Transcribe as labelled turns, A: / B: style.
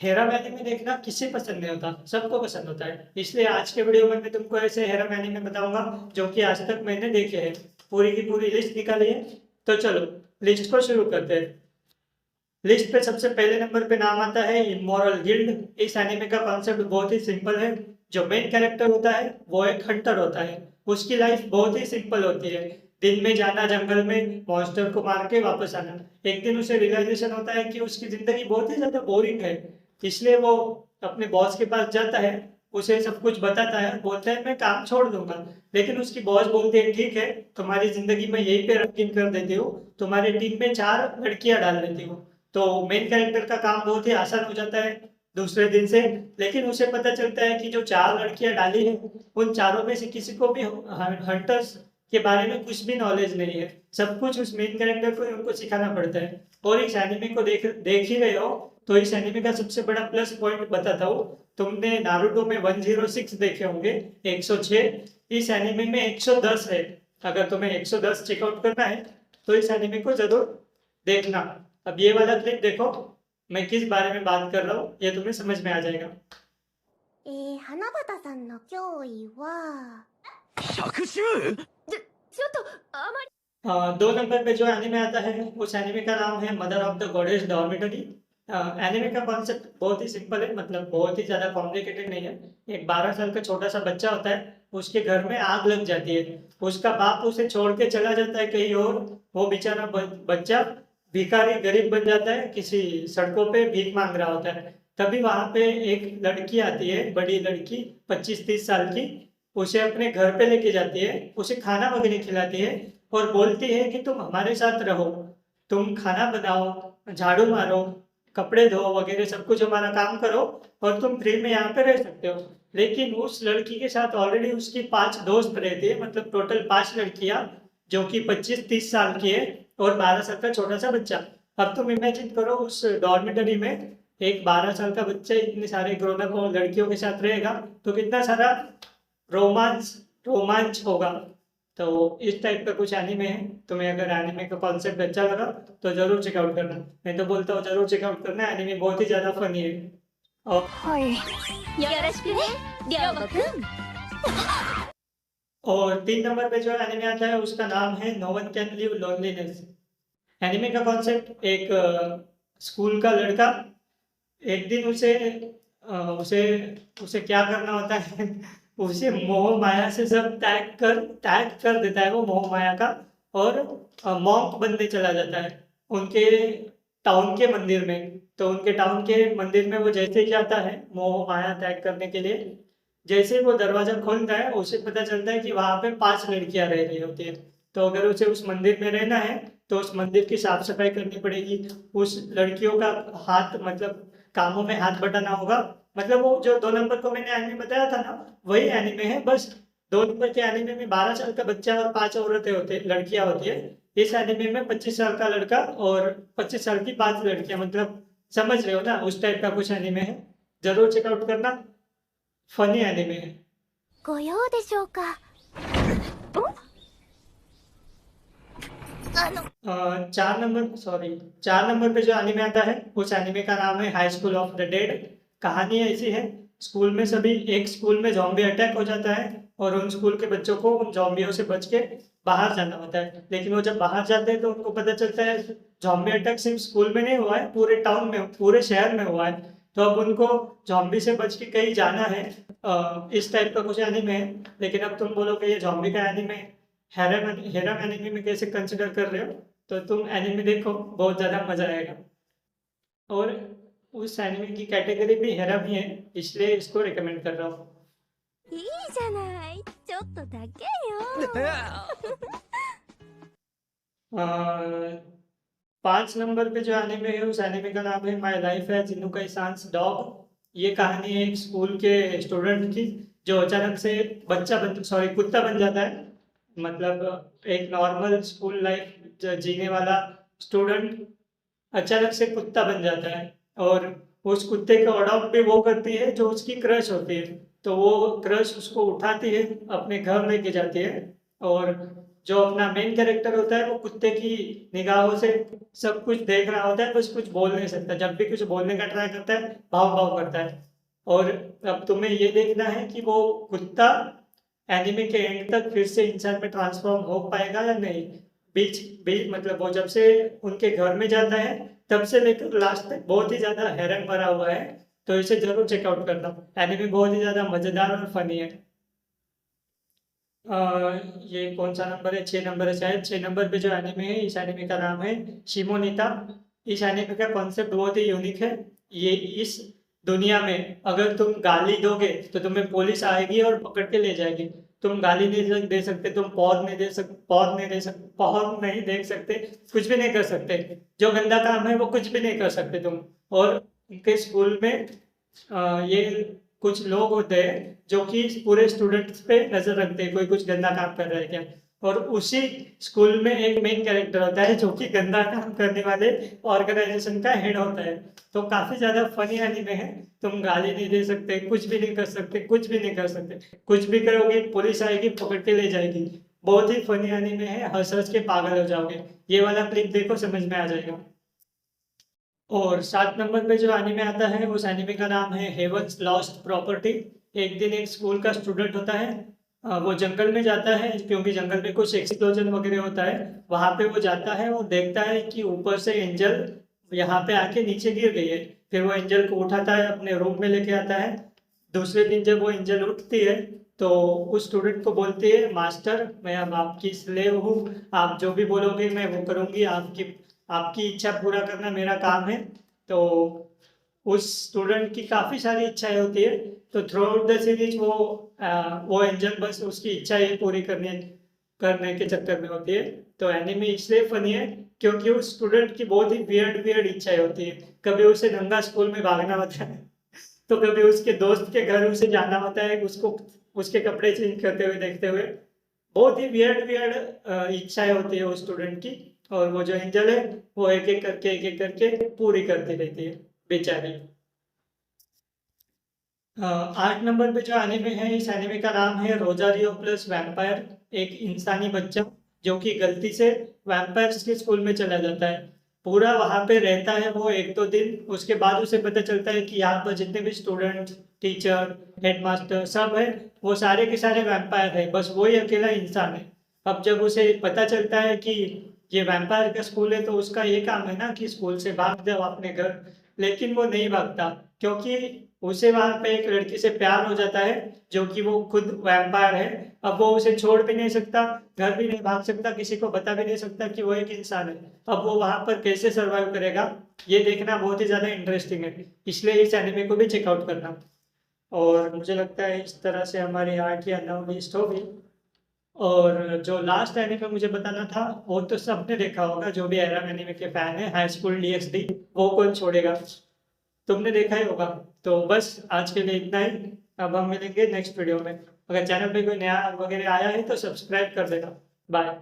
A: Hera anime देखना किसे पसंद नहीं होता, सबको पसंद होता है। इसलिए आज के वीडियो में मैं तुमको ऐसे हेरा एनीमे बताऊंगा जो कि आज तक मैंने देखे हैं। पूरी की पूरी लिस्ट निकाली है। तो चलो लिस्ट को शुरू करते हैं। लिस्ट पे सबसे पहले नंबर पे नाम आता है इमोरल गिल्ड। इस एनीमे का कॉन्सेप्ट बहुत ही सिंपल है। जो मेन कैरेक्टर होता है वो एक हंटर होता है। उसकी लाइफ बहुत ही सिंपल होती है। दिन में जाना, जंगल में मॉन्स्टर को मार के वापस आना। एक दिन उसे रियलाइजेशन होता है कि उसकी जिंदगी बहुत ही ज्यादा बोरिंग है। इसलिए वो अपने बॉस के पास जाता है, उसे सब कुछ बताता है, बोलता है मैं काम छोड़ दूंगा। लेकिन उसकी बॉस बोलती है ठीक है, तुम्हारी जिंदगी में यहीं पे रंगीन कर देती हूँ, तुम्हारी टीम में 4 लड़कियां डाल देती हूँ। तो मेन कैरेक्टर का काम बहुत ही आसान हो जाता है दूसरे दिन से। लेकिन उसे पता चलता है कि जो 4 लड़कियां डाली है उन चारों में से किसी को भी हंटर्स के बारे में कुछ भी नॉलेज नहीं है। सब कुछ उस मेन कैरेक्टर को उनको सिखाना पड़ता है। और इस एनिमे को देख ही रहे हो, तो इस एनिमे का सबसे बड़ा प्लस पॉइंट बताता हूँ। तुमने नारुतो में 106 देखे होंगे, 106। इस एनिमे में 110 है। अगर तुम्हें 110 चेकआउट करना है तो इस एनिमे को जरूर देखना। अब ये वाला क्लिप देखो, मैं किस बारे में बात कर रहा हूँ ये तुम्हें समझ में आ जाएगा।
B: 花畑さんの脅威は、
C: 百獣
B: ちょっと、あまり。
A: दो नंबर पे जो एनिमे आता है उस एनिमे का नाम है mother of the goddess dormitory. Anime का कॉन्सेप्ट बहुत ही सिंपल है, मतलब बहुत ही ज्यादा कॉम्प्लिकेटेड नहीं है। एक 12 साल का छोटा सा बच्चा होता है, उसके घर में आग लग जाती है। उसका बाप उसे छोड़ के चला जाता है कहीं और। वो बेचारा बच्चा भिखारी गरीब बन जाता है, किसी सड़कों पे भीख मांग रहा होता है। तभी वहां पे एक लड़की आती है, बड़ी लड़की 25-30 साल की। उसे अपने घर पे लेके जाती है, उसे खाना वगैरह खिलाती है और बोलती है कि तुम हमारे साथ रहो, तुम खाना बनाओ, झाड़ू मारो, कपड़े धो वगैरह सब कुछ हमारा काम करो और तुम फ्री में यहाँ पे रह सकते हो। लेकिन उस लड़की के साथ ऑलरेडी उसकी 5 दोस्त रहती है, मतलब टोटल 5 लड़कियां, जो कि 25-30 साल की है और 12 साल का छोटा सा बच्चा। अब तुम इमेजिन करो उस डॉर्मेटरी में एक 12 साल का बच्चा इतने सारे ग्रोन अप लड़कियों के साथ रहेगा तो कितना सारा रोमांस रोमांच होगा। तो इस टाइप का कुछ एनिमे है। तुम्हें अगर एनिमे का कॉन्सेप्ट अच्छा लगा तो जरूर चेकआउट करना। मैं तो बोलता हूँ जरूर चेकआउट करना, एनिमे बहुत ही ज्यादा फनी है। और
B: はい。よろしくね、りょうごくん。
A: और 3 नंबर पे जो एनिमे आता है उसका नाम है no one can live loneliness. Anime का कॉन्सेप्ट एक स्कूल का लड़का, एक दिन उसे उसे क्या करना होता है उसे मोह माया से सब त्याग कर देता है वो मोह माया का। और मॉन्क बनने चला जाता है उनके टाउन के मंदिर में। तो उनके टाउन के मंदिर में वो जैसे ही जाता है मोह माया त्याग करने के लिए, जैसे ही वो दरवाजा खोलता है उसे पता चलता है कि वहां पे 5 लड़कियां रह रही होती है। तो अगर उसे उस मंदिर में रहना है तो उस मंदिर की साफ सफाई करनी पड़ेगी। उस लड़कियों का हाथ, मतलब कामों में हाथ बटाना होगा। मतलब वो जो 2 नंबर को मैंने एनिमे बताया था ना, वही एनिमे है, बस 2 नंबर के एनिमे में 12 साल का बच्चा और 5 औरतें होते लड़कियां होती है। इस एनिमे में 25 साल का लड़का और 25 साल की 5 लड़कियां, मतलब समझ रहे हो ना, उस टाइप का कुछ एनिमे है। जरूर चेकआउट करना, फनी एनिमे है।
B: ご用でしょうか。
A: अ, 4 नंबर पे जो एनिमे आता है उस एनिमे का नाम है high school of the dead. कहानी ऐसी है, एक स्कूल में जॉम्बी अटैक हो जाता है और उन स्कूल के बच्चों को उन जॉम्बियों से बच के बाहर जाना होता है। लेकिन वो जब बाहर जाते हैं तो उनको पता चलता है जॉम्बी अटैक सिर्फ स्कूल में नहीं हुआ है, पूरे टाउन में, पूरे शहर में हुआ है। तो अब उनको जॉम्बी से बच के कहीं जाना है। इस टाइप का कुछ एनिमे है। लेकिन अब तुम बोलोगे ये जॉम्बी का एनिमे हेरम एनिमे में कैसे कंसिडर कर रहे हो, तो तुम एनिमे देखो, बहुत ज्यादा मजा आएगा। और उस एनिमे की कैटेगरी भी हेरम ही है, इसलिए इसको रिकमेंड कर रहा हूँ।
B: いいじゃない。ちょっとだけよ。
A: अ, 5 नंबर पे जो एनिमे है उस एनिमे का नाम है माई लाइफ एज इनुका सांस डॉग। ये कहानी है एक स्कूल के स्टूडेंट की जो अचानक से कुत्ता बन जाता है। मतलब एक नॉर्मल स्कूल लाइफ जीने वाला स्टूडेंट अचानक से कुत्ता बन जाता है। और उस कुत्ते को अडॉप्ट भी वो करती है जो उसकी क्रश होती है। तो वो क्रश उसको उठाती है, अपने घर लेके जाती है और जो अपना मेन कैरेक्टर होता है वो कुत्ते की निगाहों से सब कुछ देख रहा होता है, बस कुछ बोल नहीं सकता। जब भी कुछ बोलने का ट्राई करता है भाव भाव करता है। और अब तुम्हें ये देखना है कि वो कुत्ता एनिमे के एंड तक फिर से इंसान में ट्रांसफॉर्म हो पाएगा या नहीं। बीच बीच मतलब वो जब से उनके घर में जाता है तब से लेकर लास्ट तक बहुत ही ज्यादा हैरन भरा हुआ है। तो इसे जरूर चेकआउट करना। एनिमे बहुत ही ज्यादा मजेदार और फनी है। ये कौन सा नंबर है? 6 नंबर है शायद। 6 नंबर पे जो एनिमे है, इस एनिमे का नाम है शिमोनिता। इस एनिमे का कॉन्सेप्ट बहुत ही यूनिक है। ये इस दुनिया में अगर तुम गाली दोगे तो तुम्हें पुलिस आएगी और पकड़ के ले जाएगी। तुम गाली नहीं दे सकते, तुम पौध नहीं दे सकते, पौध नहीं दे सकते, पौध नहीं देख सकते, कुछ भी नहीं कर सकते। जो गंदा काम है वो कुछ भी नहीं कर सकते तुम। और उनके स्कूल में ये कुछ लोग होते हैं जो कि पूरे स्टूडेंट्स पे नजर रखते हैं, कोई कुछ गंदा काम कर रहा है क्या। और उसी स्कूल में एक मेन कैरेक्टर होता है जो कि गंदा काम करने वाले ऑर्गेनाइजेशन का हेड होता है। तो काफी ज्यादा फनी एनीमे है। तुम गाली नहीं दे सकते, कुछ भी नहीं कर सकते, कुछ भी नहीं कर सकते। कुछ भी करोगे पुलिस आएगी पकड़ के ले जाएगी। बहुत ही फनी एनीमे है, हंस हंस के पागल हो जाओगे। ये वाला क्लिप देखो, समझ में आ जाएगा। और 7 नंबर पे जो एनीमे आता है उस एनीमे का नाम है हेवंस लॉस्ट प्रॉपर्टी। एक दिन एक स्कूल का स्टूडेंट होता है, वो जंगल में जाता है क्योंकि जंगल में कुछ एक्सप्लोजन वगैरह होता है। वहां पे वो जाता है और देखता है कि ऊपर से एंजल यहाँ पे आके नीचे गिर गई है। फिर वो एंजल को उठाता है, अपने रूम में लेके आता है। दूसरे दिन जब वो एंजल उठती है तो उस स्टूडेंट को बोलती है, मास्टर मैं अब आपकी स्लेव हूँ, आप जो भी बोलोगे मैं वो करूँगी, आपकी आपकी इच्छा पूरा करना मेरा काम है। तो उस स्टूडेंट की काफ़ी सारी इच्छाएं होती है। तो थ्रू आउट द सीरीज वो एंजल बस उसकी इच्छाएं पूरी करने के चक्कर में होती है। तो एनिमे इसलिए फनी है क्योंकि उस स्टूडेंट की बहुत ही वियर्ड वियर्ड इच्छाएं होती है। कभी उसे नंगा स्कूल में भागना होता है, तो कभी उसके दोस्त के घर उसे जाना होता है, उसको उसके कपड़े चेंज करते हुए देखते हुए। बहुत ही वियर्ड वियर्ड इच्छाएं होती है उस स्टूडेंट की। और वो जो एंजल है वो एक एक करके पूरी करती रहती है बेचारी। 8 नंबर पे जो एनिमे है, इस एनिमे का नाम है रोजारियो प्लस वैम्पायर। एक इंसानी बच्चा जो कि गलती से वैम्पायर्स के स्कूल में चला जाता है। पूरा वहां पे रहता है वो 1-2 दिन। उसके बाद उसे पता चलता है कि यहाँ पर जितने भी स्टूडेंट, टीचर, हेडमास्टर सब है वो सारे के सारे वैम्पायर है, बस वही अकेला इंसान है। अब जब उसे पता चलता है कि ये वैम्पायर का स्कूल है तो उसका ये काम है ना कि स्कूल से भाग जाओ अपने घर। लेकिन वो नहीं भागता क्योंकि उसे वहां पे एक लड़की से प्यार हो जाता है जो कि वो खुद वैम्पायर है। अब वो उसे छोड़ भी नहीं सकता, घर भी नहीं भाग सकता, किसी को बता भी नहीं सकता कि वो एक इंसान है। अब वो वहां पर कैसे सरवाइव करेगा ये देखना बहुत ही ज्यादा इंटरेस्टिंग है। इसलिए इस एनिमे को भी चेकआउट करना। और मुझे लगता है इस तरह से हमारी 8 या 9 लिस्ट होगी। और जो लास्ट एनिमे मुझे बताना था वो तो सबने देखा होगा, जो भी एरम एनिमे के फैन है, हाई स्कूल डीएक्सडी, वो कौन छोड़ेगा। तुमने देखा ही होगा। तो बस आज के लिए इतना ही। अब हम मिलेंगे नेक्स्ट वीडियो में। अगर चैनल पे कोई नया वगैरह आया है तो सब्सक्राइब कर देना। बाय।